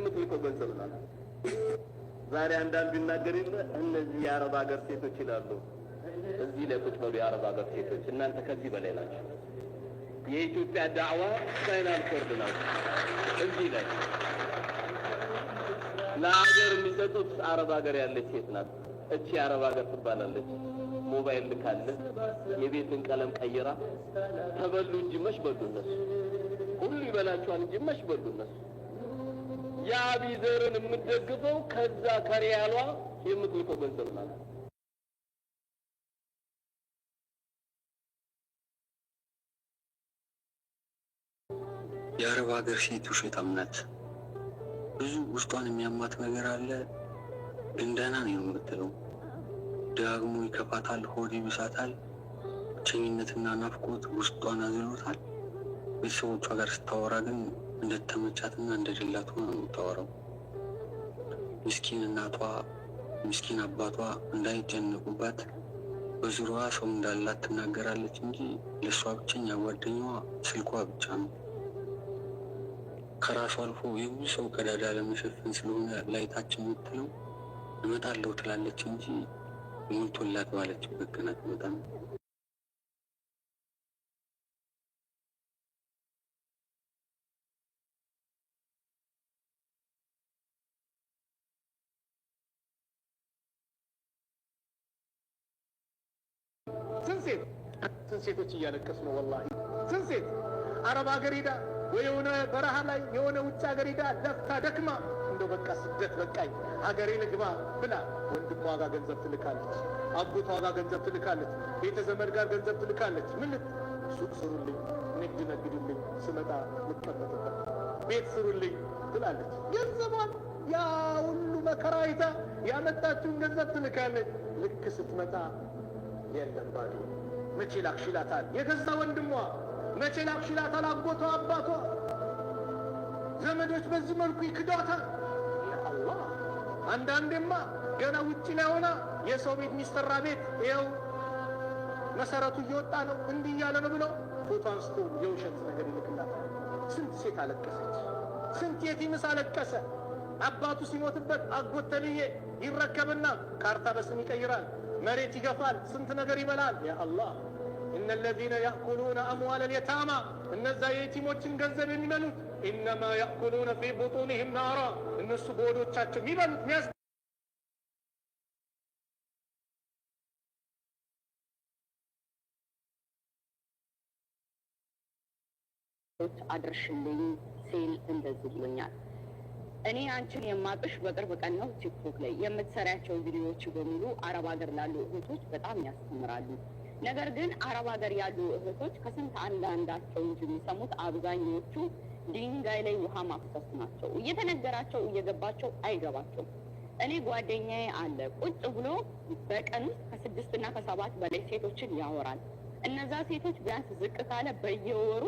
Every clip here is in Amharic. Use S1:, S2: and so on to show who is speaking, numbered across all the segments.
S1: የምትልከው ገንዘብ ነው። ዛሬ አንዳንዱ ይናገር የለ እነዚህ የአረብ ሀገር ሴቶች ይላሉ። እዚህ ላይ ቁጭ በሉ የአረብ ሀገር ሴቶች፣ እናንተ ከዚህ በላይ ናቸው። የኢትዮጵያ ዳዕዋ ፋይናል ኮርድ ናቸው። እዚህ ላይ ለሀገር የሚሰጡት አረብ ሀገር ያለች ሴት ናት። እቺ የአረብ ሀገር ትባላለች። ሞባይል ልካለች፣ የቤትን ቀለም ቀይራ። ተበሉ እንጂ መች በሉ እነሱ። ሁሉ ይበላቸዋል እንጂ መች በሉ እነሱ። የአቢዘርን የምትደግፈው ከዛ ከሪያሏ የምትልከው ገንዘብ ናት።
S2: የአረብ ሀገር ሴት ውሸታም ናት። ብዙ ውስጧን የሚያማት ነገር አለ፣ ግን ደህና ነው የምትለው። ደግሞ ይከፋታል፣ ሆድ ይብሳታል፣ ብቸኝነትና ናፍቆት ውስጧን አዝሎታል። ቤተሰቦቿ ጋር ስታወራ ግን እንደተመቻትና እንደሌላት ሆና ነው የምታወራው። ምስኪን እናቷ ምስኪን አባቷ እንዳይጨነቁባት በዙሪያዋ ሰው እንዳላት ትናገራለች እንጂ ለእሷ ብቸኛ ጓደኛዋ ስልኳ ብቻ ነው። ከራሱ አልፎ የብዙ ሰው ቀዳዳ ለመሸፈን ስለሆነ ላይታች የምትለው እመጣለሁ ትላለች እንጂ ሞልቶላት ባለችበት ቀን አትመጣም።
S1: ስንት ሴቶች እያለቀሱ ነው ወላሂ። ስንት ሴት አረብ ሀገር ሄዳ ወይ የሆነ በረሃ ላይ የሆነ ውጭ ሀገር ሄዳ ለፍታ ደክማ እንደው በቃ ስደት በቃኝ ሀገሬ ልግባ ብላ ወንድሟ ጋር ገንዘብ ትልካለች፣ አጎቷ ጋር ገንዘብ ትልካለች፣ ቤተ ዘመድ ጋር ገንዘብ ትልካለች። ምን ሱቅ ስሩልኝ፣ ንግድ ነግዱልኝ፣ ስመጣ ልቀመጥበት፣ ቤት ስሩልኝ ትላለች። ገንዘቧን ያ ሁሉ መከራ አይታ ያመጣችውን ገንዘብ ትልካለች። ልክ ስትመጣ የለም ባዶ። መቼ ላክሽላታል? የገዛ ወንድሟ መቼ ላክሽላታል? አጎቷ አባቷ ዘመዶች በዚህ መልኩ ይክዷታል። ያአላህ አንዳንዴማ ገና ውጪ ላይ ሆና የሰው ቤት የሚሰራ ቤት ይኸው መሰረቱ እየወጣ ነው እንዲህ እያለ ነው ብለው ፎቶ አንስቶ የውሸት ነገር ይልክላታል። ስንት ሴት አለቀሰች፣ ስንት የቲምስ አለቀሰ። አባቱ ሲሞትበት አጎት ተብዬ ይረከብና ካርታ በስም ይቀይራል፣ መሬት ይገፋል፣ ስንት ነገር ይበላል። ያ አላህ እነ الذين يأكلون أموال اليتامى እነዛ የየቲሞችን ገንዘብ የሚበሉት إنما يأكلون في بطونهم نارا እነሱ በሆዶቻቸው የሚበሉት
S3: አድርሽልኝ ሲል እንደዚህ ብሎኛል። እኔ አንቺን የማጥሽ በቅርብ ቀን ነው። ቲክቶክ ላይ የምትሰሪያቸው ቪዲዮዎች በሙሉ አረብ ሀገር ላሉ እህቶች በጣም ያስተምራሉ። ነገር ግን አረብ ሀገር ያሉ እህቶች ከስንት አንዳንዳቸው እንጂ የሚሰሙት አብዛኞቹ ድንጋይ ላይ ውሃ ማፍሰስ ናቸው። እየተነገራቸው እየገባቸው አይገባቸው። እኔ ጓደኛዬ አለ ቁጭ ብሎ በቀን ውስጥ ከ6 እና ከ7 በላይ ሴቶችን ያወራል። እነዛ ሴቶች ቢያንስ ዝቅ ካለ በየወሩ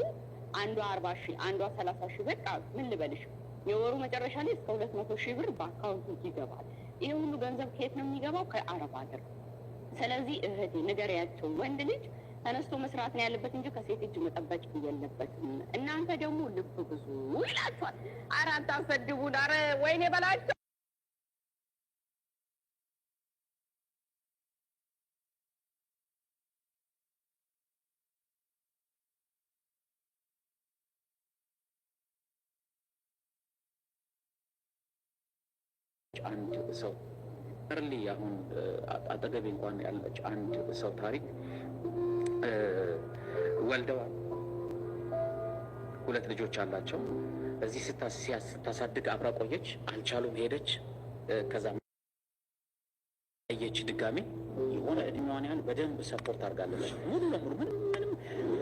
S3: አንዷ 40 ሺህ አንዷ 30 ሺህ በቃ ምን ልበልሽ የወሩ መጨረሻ ላይ እስከ 200 ሺህ ብር በአካውንቱ ይገባል። ይሄ ሁሉ ገንዘብ ከየት ነው የሚገባው? ከአረብ ሀገር። ስለዚህ እህቴ ንገሪያቸው፣ ወንድ ልጅ ተነስቶ መስራት ነው ያለበት እንጂ ከሴት እጅ መጠበቅ የለበትም። እናንተ ደግሞ ልብ ብዙ ይላችኋል። ኧረ አታሰድቡን፣ ኧረ ወይኔ በላቸው።
S4: አንድ ሰው ርሊ አሁን አጠገቤ እንኳን ያለች አንድ ሰው ታሪክ ወልደዋል። 2 ልጆች አላቸው። እዚህ ስታሳድግ አብራ ቆየች፣ አልቻሉም፣ ሄደች። ከዛ አየች ድጋሜ የሆነ እድሜዋን ያህል በደንብ ሰፖርት አድርጋለች። ሙሉ ለሙሉ ምንም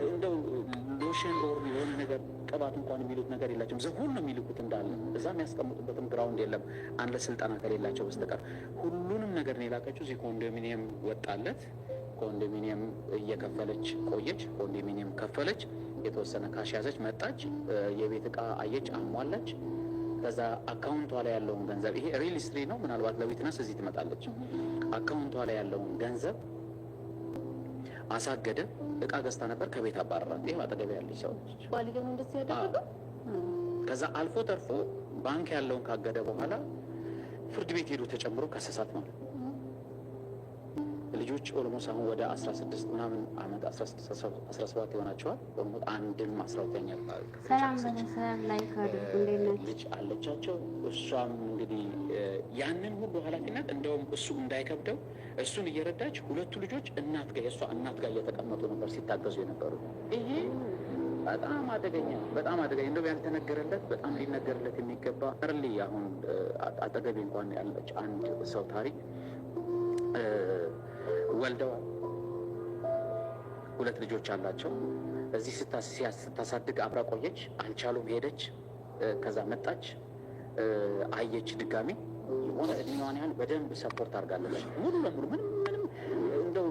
S4: እንደው ሎሽን ኦር የሆነ ነገር ቅባት እንኳን የሚሉት ነገር የላቸውም። ዘሁን ነው የሚልኩት እንዳለ። እዛ የሚያስቀምጡበትም ግራውንድ የለም አንድ ስልጠና ከሌላቸው በስተቀር ሁሉንም ነገር ነው የላከችው። እዚህ ኮንዶሚኒየም ወጣለት። ኮንዶሚኒየም እየከፈለች ቆየች። ኮንዶሚኒየም ከፈለች፣ የተወሰነ ካሽ ያዘች፣ መጣች፣ የቤት ዕቃ አየች፣ አሟላች። ከዛ አካውንቷ ላይ ያለውን ገንዘብ ይሄ ሪል ስትሪ ነው፣ ምናልባት ለዊትነስ እዚህ ትመጣለች። አካውንቷ ላይ ያለውን ገንዘብ አሳገደ። ዕቃ ገዝታ ነበር፣ ከቤት አባረራት። ይሄ አጠገብ ያለች ሰው ነች።
S3: ባልየው እንደዚህ ያደረገው
S4: ከዛ አልፎ ተርፎ ባንክ ያለውን ካገደ በኋላ ፍርድ ቤት ሄዶ ተጨምሮ ከሰሳት ማለት ነው። ልጆች ኦልሞስ አሁን ወደ 16 ምናምን ዓመት 17 ይሆናቸዋል። ኦልሞስ አንድም 12ኛ
S5: ሰላም በተሰብ ላይ ካድርጉ እንደነች
S4: ልጅ አለቻቸው። እሷም እንግዲህ ያንን ሁሉ ኃላፊነት እንደውም እሱ እንዳይከብደው እሱን እየረዳች ሁለቱ ልጆች እናት ጋር የእሷ እናት ጋር እየተቀመጡ ነበር ሲታገዙ የነበሩ። ይሄ በጣም አደገኛ እንደው ያልተነገረለት በጣም ሊነገርለት የሚገባ እርሊ አሁን አጠገቤ እንኳን ያለች አንድ ሰው ታሪክ ወልደዋል። ሁለት ልጆች አላቸው። እዚህ ስታሳድግ አብራ ቆየች። አልቻሉም፣ ሄደች። ከዛ መጣች፣ አየች ድጋሚ የሆነ እድሜዋን ያህል በደንብ ሰፖርት አድርጋለች። ሙሉ ለሙሉ ምንም እንደው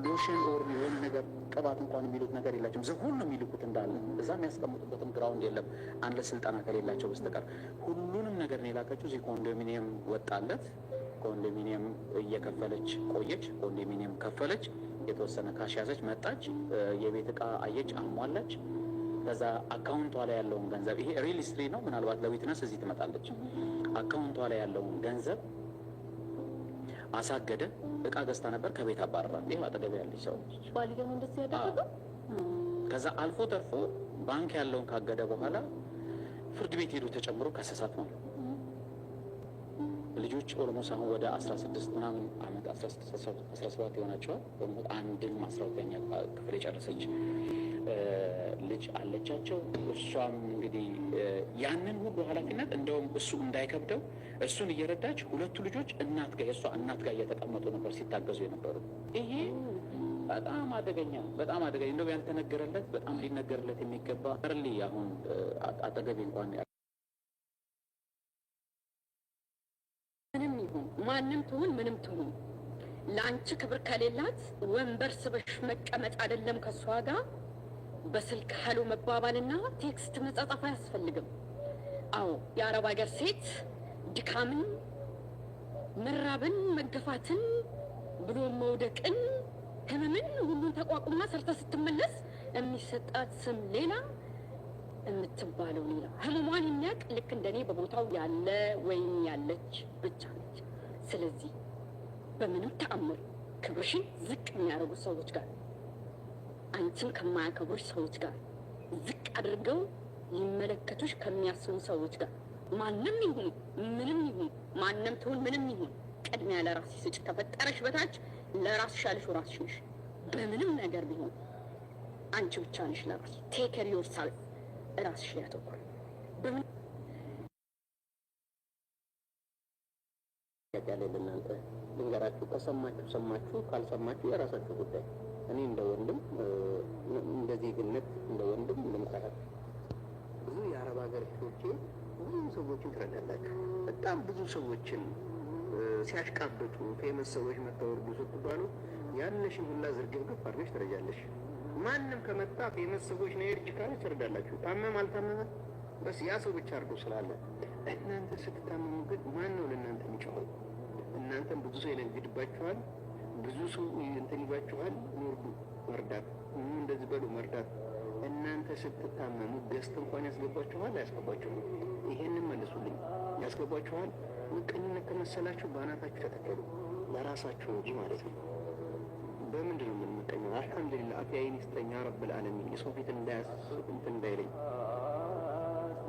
S4: ሎሽን ኦር የሆነ ነገር ቅባት እንኳን የሚሉት ነገር የላቸውም። ዘሁን ነው የሚልኩት እንዳለ። እዛ የሚያስቀምጡበትም ግራውንድ የለም አንድ ስልጠና ከሌላቸው በስተቀር ሁሉንም ነገር ነው የላከችው። እዚህ ኮንዶሚኒየም ወጣለት። ኮንዶሚኒየም እየከፈለች ቆየች። ኮንዶሚኒየም ከፈለች፣ የተወሰነ ካሽ ያዘች፣ መጣች፣ የቤት ዕቃ አየች፣ አሟላች። ከዛ አካውንቷ ላይ ያለውን ገንዘብ ይሄ ሪል ስትሪ ነው፣ ምናልባት ለዊትነስ እዚህ ትመጣለች። አካውንቷ ላይ ያለውን ገንዘብ አሳገደ። ዕቃ ገዝታ ነበር፣ ከቤት አባረራት። ይሄ አጠገብ ያለች ሰው
S5: ባሊ ደግሞ እንደዚህ ያደረገው።
S4: ከዛ አልፎ ተርፎ ባንክ ያለውን ካገደ በኋላ ፍርድ ቤት ሄዶ ተጨምሮ ከሰሳት ማለት ነው። ልጆች ኦልሞስ አሁን ወደ 16 ምናምን ዓመት 17 ይሆናቸዋል። አንድም 12ኛ ክፍል የጨረሰች ልጅ አለቻቸው። እሷም እንግዲህ ያንን ሁሉ ኃላፊነት እንደውም እሱ እንዳይከብደው እሱን እየረዳች ሁለቱ ልጆች እናት ጋር የእሷ እናት ጋር እየተቀመጡ ነበር ሲታገዙ የነበሩ። ይሄ በጣም አደገኛ እንደው ያልተነገረለት በጣም ሊነገርለት የሚገባ እርሊ አሁን አጠገቤ እንኳን
S3: ማንም ትሁን ምንም ትሁን ለአንቺ ክብር ከሌላት ወንበር ስበሽ መቀመጥ አይደለም ከሷ ጋር በስልክ ሀሎ መባባልና ቴክስት መጻጻፍ አያስፈልግም። አዎ የአረብ ሀገር ሴት ድካምን፣ መራብን፣ መገፋትን ብሎ መውደቅን፣ ህመምን ሁሉን ተቋቁማ ሰርታ ስትመለስ የሚሰጣት ስም ሌላ፣ የምትባለው ሌላ። ህመሟን የሚያውቅ ልክ እንደኔ በቦታው ያለ ወይም ያለች ብቻ ነች። ስለዚህ በምንም ተአምር ክብርሽን ዝቅ የሚያደርጉ ሰዎች ጋር፣ አንቺን ከማያከብሩሽ ሰዎች ጋር፣ ዝቅ አድርገው ሊመለከቱሽ ከሚያስቡ ሰዎች ጋር ማንም ይሁን ምንም ይሁን ማንም ትሁን ምንም ይሁን ቅድሚያ ለራስሽ ስጭ። ከፈጠረሽ በታች ለራስሽ ያልሽው ራስሽ ነሽ። በምንም ነገር ቢሆን አንቺ ብቻ ነሽ ለራስሽ። ቴክ ኬር ዮርሰልፍ። ራስሽ ላይ አተኩሪ። በምን
S2: ያለ ለእናንተ ልንገራችሁ። ከሰማችሁ ሰማችሁ፣ ካልሰማችሁ የራሳችሁ ጉዳይ። እኔ እንደ ወንድም እንደዚህ ግነት እንደ ወንድም እንደምታውቁ ብዙ የአረብ ሀገር ሴቶቼ ብዙ ሰዎችን ትረዳላችሁ። በጣም ብዙ ሰዎችን ሲያሽቃበጡ ፌመስ ሰዎች መታወርዱ ስትባሉ ያለሽን ሁላ ዝርግብግብ አድርገሽ ትረጃለሽ። ማንም ከመጣ ፌመስ ሰዎች ነው የእርጅ ካለች ትረዳላችሁ። ታመም አልታመመ በስ ያ ሰው ብቻ አድርጎ ስላለ እናንተ ስትታመሙ ግን ማን ነው ለእናንተ የሚጮኸው? እናንተም ብዙ ሰው ይነግድባችኋል፣ ብዙ ሰው እንትን ይባችኋል። ኖርዱ መርዳት፣ እንደዚህ በሉ መርዳት። እናንተ ስትታመሙ ገስት እንኳን ያስገባችኋል አያስገባችሁም? ይሄንን መልሱልኝ። ያስገባችኋል? ምቀኝነት ከመሰላችሁ በአናታችሁ ተተከሉ፣ ለራሳችሁ እንጂ ማለት ነው። በምንድን ነው የምንመቀኘው? አልሐምዱሊላህ አፍያዬን ይስጠኝ ረብል ዓለሚን። የሰው ፊት እንትን እንዳይለኝ።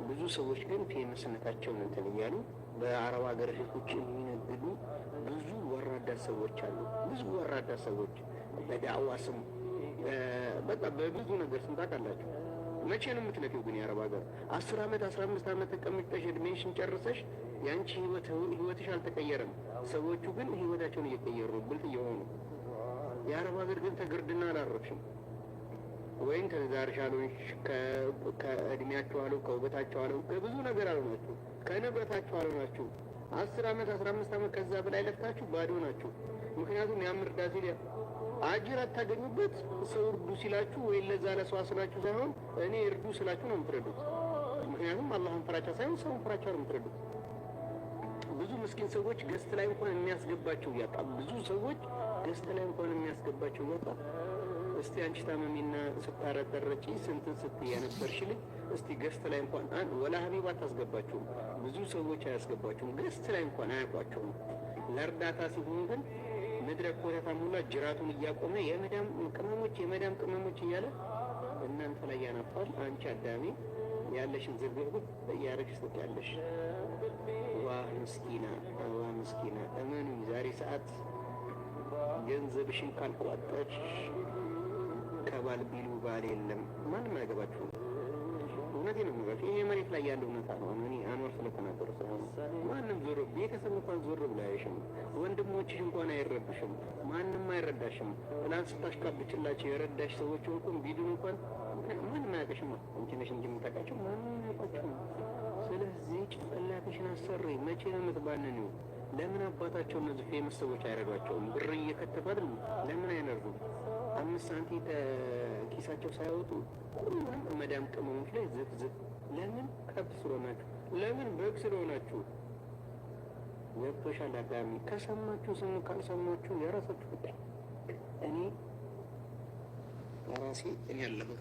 S2: ብዙ ሰዎች ግን ፌመስነታቸውን እንትን እያሉ በአረብ ሀገር ሴቶች የሚነግዱ ብዙ ወራዳ ሰዎች አሉ። ብዙ ወራዳ ሰዎች በዳዕዋ ስም በቃ በብዙ ነገር ስም ታውቃላችሁ። መቼ ነው የምትለፊው ግን የአረብ ሀገር? 10 ዓመት 15 ዓመት ተቀምጠሽ እድሜሽን ጨርሰሽ የአንቺ ህይወትሽ አልተቀየረም። ሰዎቹ ግን ህይወታቸውን እየቀየሩ ብልጥ እየሆኑ። የአረብ ሀገር ግን ተግርድና አላረፍሽም ወይም ተዛርሽ አልሆንሽ፣ ከእድሜያቸው አለው፣ ከውበታቸው አለው፣ ከብዙ ነገር አልሆናችሁ፣ ከንብረታቸው አልሆናችሁ። 10 ዓመት 15 ዓመት ከዛ በላይ ለፍታችሁ ባዶ ናችሁ። ምክንያቱም ያም እርዳ ሲል አጅር አታገኙበት። ሰው እርዱ ሲላችሁ ወይም ለዛ ለሰው ስላችሁ ሳይሆን እኔ እርዱ ስላችሁ ነው የምትረዱት። ምክንያቱም አላህን ፍራቻ ሳይሆን ሰውን ፍራቻ ነው የምትረዱት። ብዙ ምስኪን ሰዎች ገስት ላይ እንኳን የሚያስገባቸው እያጣ ብዙ ሰዎች ገስት ላይ እንኳን የሚያስገባቸው እያጣ
S1: እስቲ አንቺ ታመሚና ስታረጠረጪ ስንት ስትይ የነበርሽልኝ እስቲ ገስት ላይ እንኳን ወላ ሀቢባ አታስገባችሁም። ብዙ ሰዎች አያስገባችሁም። ገስት ላይ እንኳን አያውቋቸውም። ለእርዳታ ሲሆን ግን ምድረ ኮረታም ሁላ ጅራቱን እያቆመ የመዳም ቅመሞች እያለ እናንተ ላይ ያናፋል። አንቺ አዳሜ ያለሽን ዝርግርግር እያረግሽ ትወጣለሽ። ዋህ ምስኪና፣ ዋህ ምስኪና። እመኑኝ ዛሬ ሰዓት ገንዘብሽን ካልቋጠርሽ ከባል ቢሉ ባል የለም። ማንም አያገባችሁም። እውነቴን ነው የምልህ። ይሄ መሬት ላይ ያለው እውነታ ነው። እኔ አንወር ስለተናገሩ ስለሆነ ማንም ዞር ቤተሰብ እንኳን ዞር ብሎ አያይሽም። ወንድሞችሽ እንኳን አይረዱሽም። ማንም አይረዳሽም። ትናንት ስታሽቃብጭላቸው የረዳሽ ሰዎች እንኳን ቢዱን እንኳን ማንም አያውቅሽም። አንቺ ነሽ እንጂ የምታውቃቸው ማንም አያውቃቸውም። ስለዚህ ጭንቅላትሽን አሰሪ። መቼ ነው የምትባንኒው? ለምን አባታቸው እነዚህ ፌመስ ሰዎች አይረዷቸውም? ብር እየከተቱ አይደል? ለምን አይነርዱም? 5 ሳንቲም ኪሳቸው ሳያወጡ ሁሉም መዳም ቅመሞች ላይ ዝቅ። ለምን? ከብት ስለሆናችሁ። ለምን? በግ ስለሆናችሁ። ገብቶሻል አዳሚ? ከሰማችሁ ስሙ፣ ካልሰማችሁ የራሳችሁ ጉዳይ። እኔ ለራሴ ያለሁት